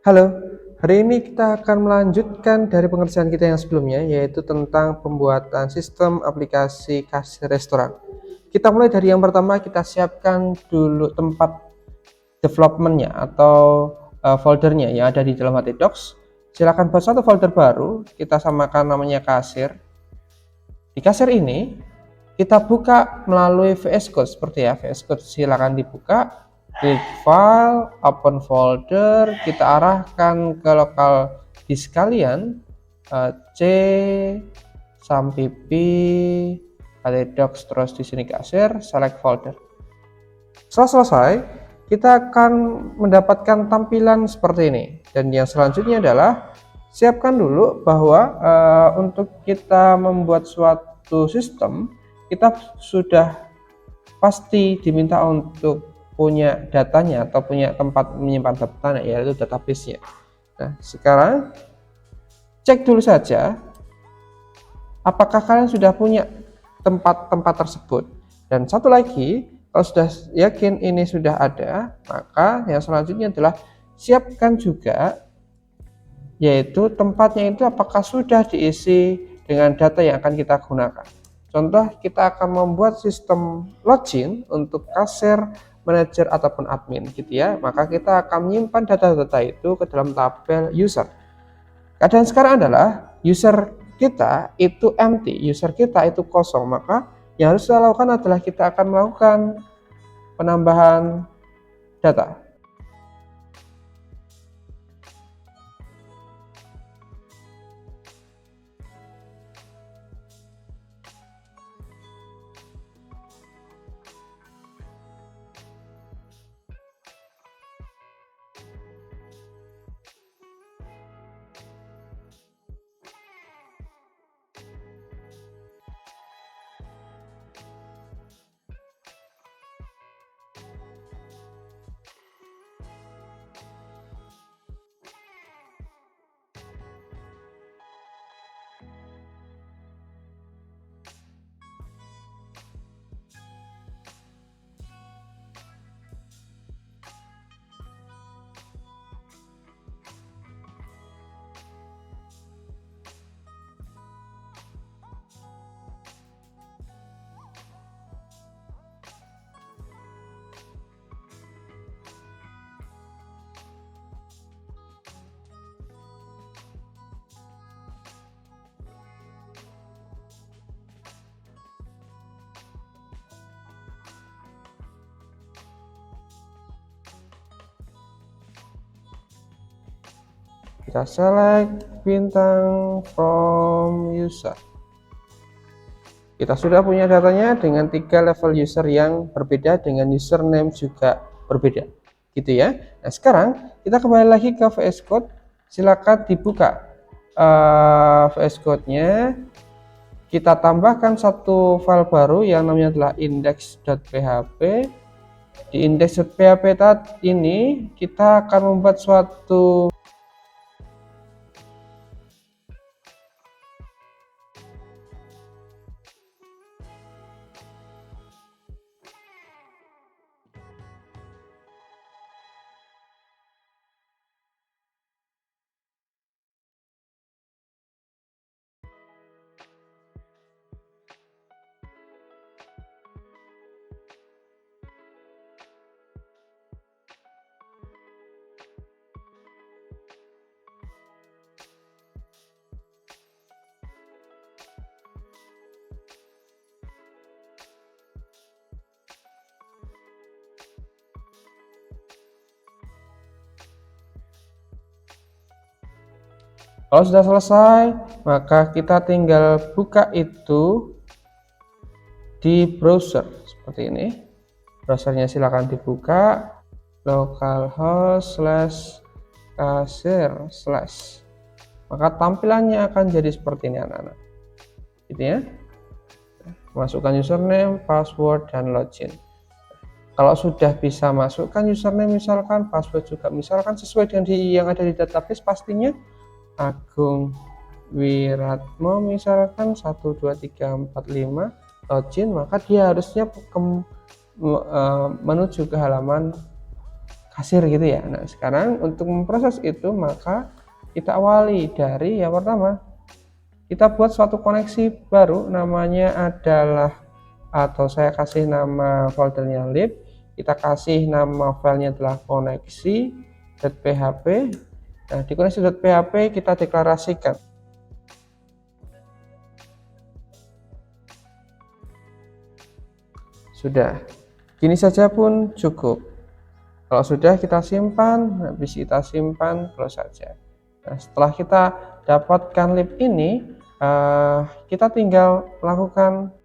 Halo, hari ini kita akan melanjutkan dari pengerjaan kita yang sebelumnya, yaitu tentang pembuatan sistem aplikasi kasir restoran. Kita mulai dari yang pertama, kita siapkan dulu tempat development-nya atau foldernya yang ada di dalam HT-Docs. Silakan buat satu folder baru, kita samakan namanya kasir. Di kasir ini, kita buka melalui VS Code seperti ya, VS Code silakan dibuka. Klik file, open folder, kita arahkan ke lokal disk kalian, C sampai P, docs, terus di sini kasir, select folder. Setelah selesai, kita akan mendapatkan tampilan seperti ini. Dan yang selanjutnya adalah siapkan dulu bahwa untuk kita membuat suatu sistem, kita sudah pasti diminta untuk punya datanya atau punya tempat menyimpan datanya, yaitu database-nya. Nah, sekarang cek dulu saja apakah kalian sudah punya tempat-tempat tersebut. Dan satu lagi, kalau sudah yakin ini sudah ada, maka yang selanjutnya adalah siapkan juga, yaitu tempatnya itu apakah sudah diisi dengan data yang akan kita gunakan. Contoh, kita akan membuat sistem login untuk kasir, manajer, ataupun admin gitu ya. Maka kita akan menyimpan data-data itu ke dalam tabel user. Keadaan sekarang adalah user kita itu empty, user kita itu kosong. Maka yang harus kita lakukan adalah kita akan melakukan penambahan data. Kita select bintang from user. Kita sudah punya datanya dengan 3 level user yang berbeda, dengan username juga berbeda gitu ya. Nah, sekarang kita kembali lagi ke VS Code. Silakan dibuka VS Code-nya. Kita tambahkan satu file baru yang namanya adalah index.php. Di index.php tadi ini kita akan membuat suatu Kalau sudah selesai, maka kita tinggal buka itu di browser seperti ini. Browsernya silakan dibuka, localhost /kasir/. Maka tampilannya akan jadi seperti ini anak-anak. Gitu ya. Masukkan username, password, dan login. Kalau sudah bisa masukkan username misalkan, password juga misalkan sesuai dengan yang ada di database pastinya, Agung Wiratmo misalkan 12345 login, maka dia harusnya menuju ke halaman kasir gitu ya. Nah, sekarang untuk memproses itu maka kita awali dari yang pertama, kita buat suatu koneksi baru, namanya adalah, atau saya kasih nama foldernya lib, kita kasih nama filenya adalah koneksi.php. Nah, di koneksi.php kita deklarasikan sudah, gini saja pun cukup. Kalau sudah kita simpan, habis kita simpan close saja. Nah, setelah kita dapatkan lib ini, kita tinggal lakukan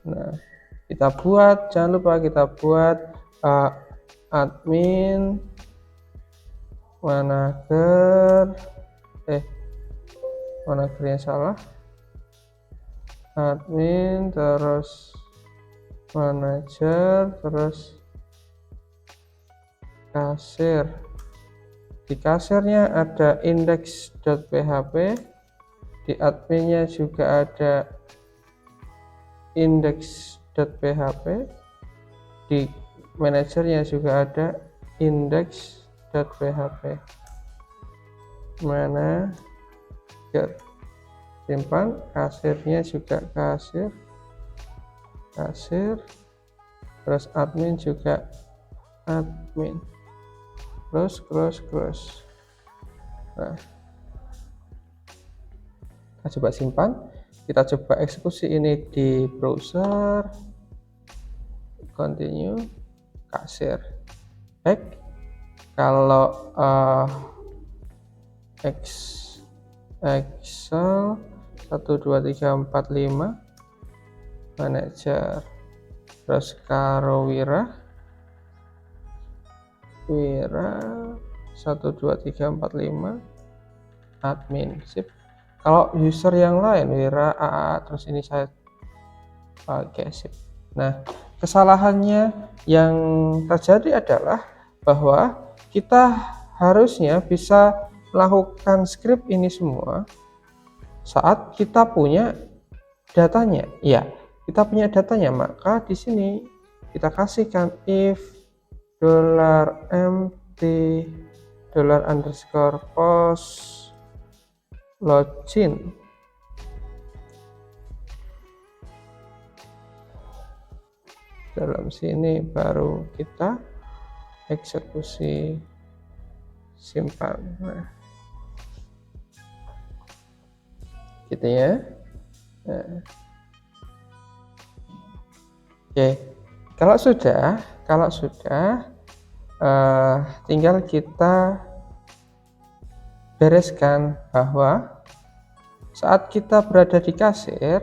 Nah, jangan lupa kita buat admin manager, managernya salah, admin terus manager terus kasir. Di kasirnya ada index.php, di adminnya juga ada index.php, di manajernya juga ada index.php. Manager, simpan, kasirnya juga kasir, terus admin juga admin, close. Nah, kita coba simpan, kita coba eksekusi ini di browser, continue, kasir, back. Kalau Excel 12345 manager, terus karo Wira 12345 admin, sip. Kalau user yang lain Wira AA, terus ini saya pakai, sip. Nah, kesalahannya yang terjadi adalah bahwa kita harusnya bisa melakukan script ini semua saat kita punya datanya. Ya, kita punya datanya, maka di sini kita kasihkan if $empty $post login. Dalam sini baru kita eksekusi simpan. Nah, gitu ya. Nah. Oke, kalau sudah tinggal kita bereskan bahwa saat kita berada di kasir,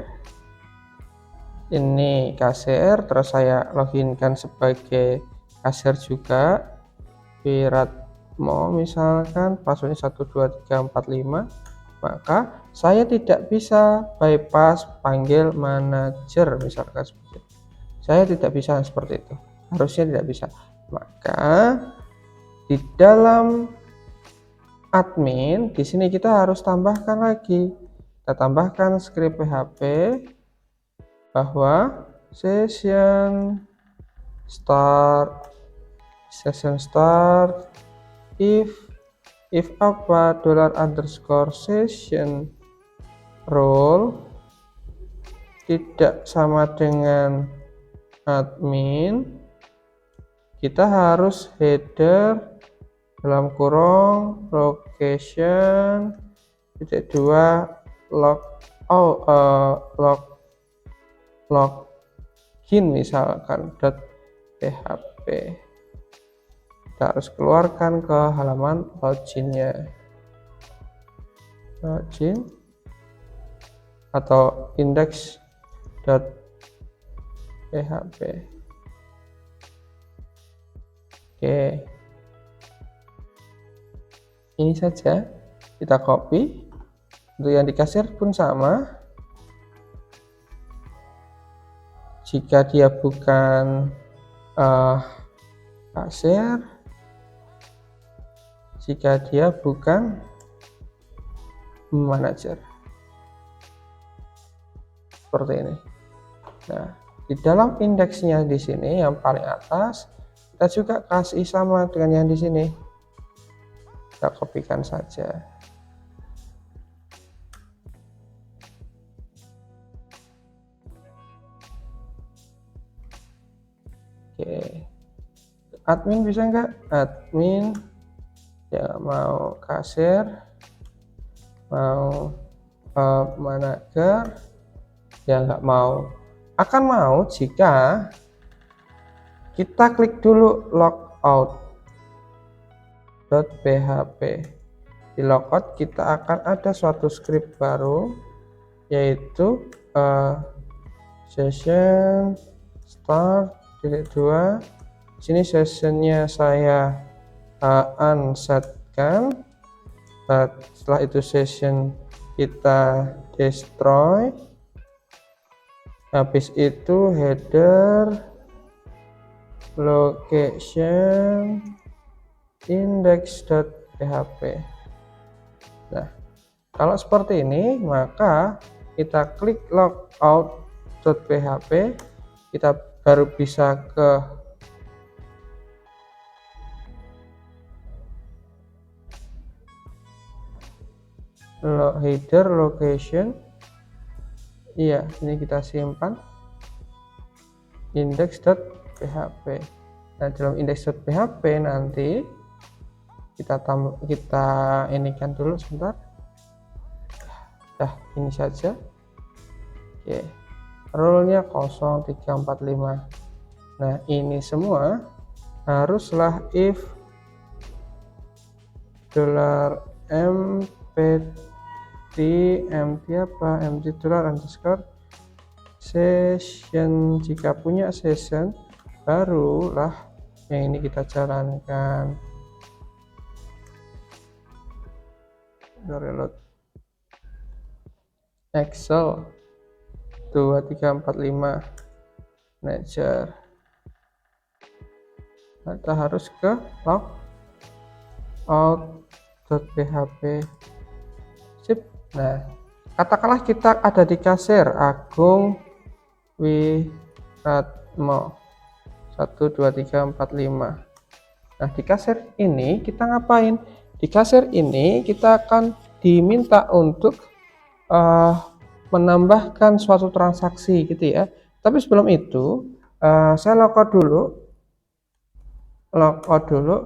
ini kasir, terus saya loginkan sebagai kasir juga, Wiratmo misalkan, passwordnya 12345, maka saya tidak bisa bypass panggil manajer misalkan seperti itu. Saya tidak bisa seperti itu, harusnya tidak bisa. Maka di dalam admin di sini kita harus tambahkan lagi, kita tambahkan script PHP bahwa session start if apa $_session role tidak sama dengan admin, kita harus header dalam kurung location -2 login misalkan .php. Kita harus keluarkan ke halaman loginnya, login atau index.php. Oke, ini saja kita copy. Untuk yang di kasir pun sama, jika dia bukan kasir, jika dia bukan manajer, seperti ini. Nah, di dalam indeksnya di sini yang paling atas kita juga kasih sama dengan yang di sini, kita kopikan saja. Oke, admin bisa nggak? Admin ya mau kasir, mau manajer, ya nggak mau. Akan mau jika kita klik dulu logout.php. Di logout kita akan ada suatu script baru, yaitu session start -2. Sini sessionnya saya unsetkan. Setelah itu session kita destroy. Habis itu header location index.php. Nah, kalau seperti ini maka kita klik logout.php, kita baru bisa ke header location. Iya, ini kita simpan index.php. Nah, dalam index.php nanti kita inikan dulu sebentar. Nah, ini saja. Oke, role-nya 0345. Nah, ini semua haruslah if $empty $session. Jika punya session barulah yang ini kita jalankan. Reload Excel 2345 manager. Kita harus ke logout.php. Sip. Nah, katakanlah kita ada di kasir Agung Wiratmo 12345. Nah, di kasir ini kita ngapain? Di kasir ini kita akan diminta untuk menambahkan suatu transaksi gitu ya. Tapi sebelum itu saya logout dulu